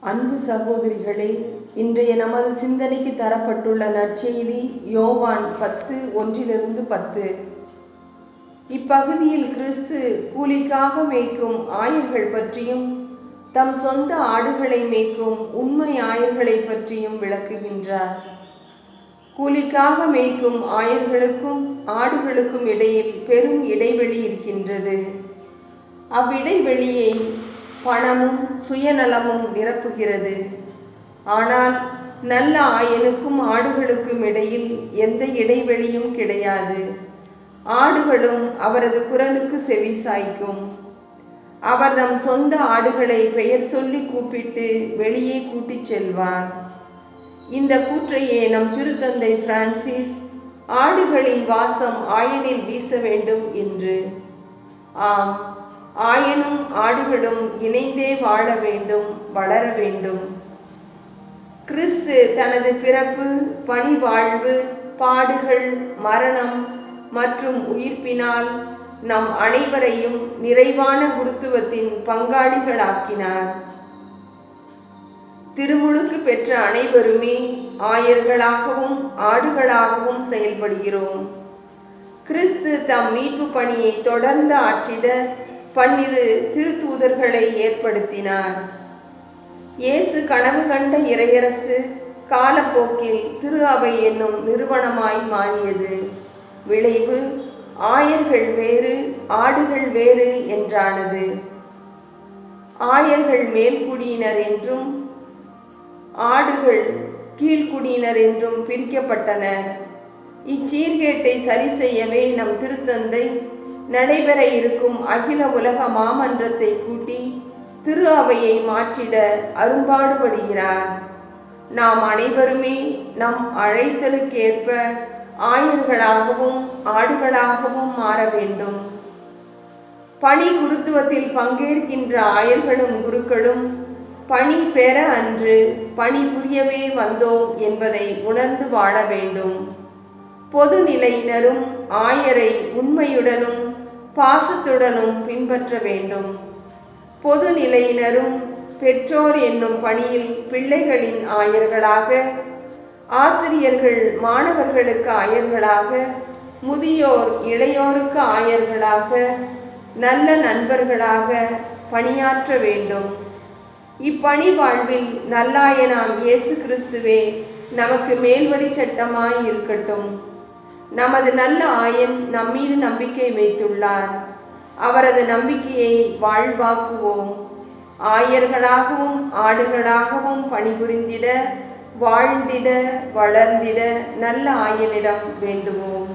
அன்பு சகோதரிகளே, இன்றைய நமது சிந்தனைக்கு தரப்பட்டுள்ள நற்செய்தி யோவான் 10:1-10. இப்பகுதியில் கிறிஸ்து கூலிக்காக மேய்க்கும் ஆயர்கள் பற்றியும் தம் சொந்த ஆடுகளை மேய்க்கும் உண்மை ஆயர்களை பற்றியும் விளக்குகின்றார். கூலிக்காக மேய்க்கும் ஆயர்களுக்கும் ஆடுகளுக்கும் இடையில் பெரும் இடைவெளி இருக்கின்றது. அவ்விடைவெளியை பணமும் சுயநலமும் நிரப்புகிறது. ஆனால் நல்ல ஆயனுக்கும் ஆடுகளுக்கும் இடையில் எந்த இடைவெளியும் கிடையாது. ஆடுகளும் அவரது குரலுக்கு செவி சாய்க்கும். அவர் தம் சொந்த ஆடுகளை பெயர் சொல்லி கூப்பிட்டு வெளியே கூட்டிச் செல்வார். இந்த கூற்றையே நம் திருத்தந்தை பிரான்சிஸ் ஆடுகளின் வாசம் ஆயனில் வீச வேண்டும் என்று. ஆம், ஆயனும் ஆடுகளும் இணைந்தே வாழ வேண்டும், வளர வேண்டும். கிறிஸ்து தனது பிறப்பு, பணி வாழ்வு, பாடுகள், மரணம் மற்றும் உயிர்ப்பினால் நம் அனைவரையும் நிறைவான குருத்துவத்தின் பங்காளிகளாக்கினார். திருமுழுக்கு பெற்ற அனைவருமே ஆயர்களாகவும் ஆடுகளாகவும் செயல்படுகிறோம். கிறிஸ்து தம் மீட்பு பணியை தொடர்ந்து ஆற்றிட 12 திருத்தூதர்களை ஏற்படுத்தினார். இயேசு கனவு கண்ட இறையரசு காலப்போக்கில் திரு அவை என்னும் நிறுவனமாய் மாறியது. விளைவு ஆயர்கள் வேறு, ஆடுகள் வேறு என்றானது. ஆயர்கள் மேல்குடியினர் என்றும் ஆடுகள் கீழ்குடியினர் என்றும் பிரிக்கப்பட்டனர். இச்சீர்கேட்டை சரி செய்யவே நம் திருத்தந்தை நடைபெற இருக்கும் அகில உலக மாமன்றத்தை கூட்டி திரு அவையை மாற்றிட அரும்பாடுபடுகிறார். நாம் அனைவருமே நம் அழைத்தலுக்கேற்ப ஆயர்களாகவும் ஆடுகளாகவும் மாற வேண்டும். பணி குருத்துவத்தில் பங்கேற்கின்ற ஆயர்களும் குருக்களும் பணி பெற அன்று பணி புரியவே வந்தோம் என்பதை உணர்ந்து வாழ வேண்டும். பொது நிலையினரும் ஆயரை உண்மையுடனும் பாசத்துடனும் பின்பற்ற வேண்டும். பொது நிலையினரும் பெற்றோர் என்னும் பணியில் பிள்ளைகளின் ஆயர்களாக, ஆசிரியர்கள் மாணவர்களுக்கு ஆயர்களாக, முதியோர் இளையோருக்கு ஆயர்களாக, நல்ல நண்பர்களாக பணியாற்ற வேண்டும். இப்பணி வாழ்வில் நல்லாயனாம் இயேசு கிறிஸ்துவே நமக்கு மேல்வழி சட்டமாய் இருக்கட்டும். நமது நல்ல ஆயன் நம்மீது நம்பிக்கை வைத்துள்ளார். அவரது நம்பிக்கையை வாழ்வாக்குவோம். ஆயர்களாகவும் ஆடுகளாகவும் பணிபுரிந்திட, வாழ்ந்திட, வளர்ந்திட நல்ல ஆயனிடம் வேண்டுவோம்.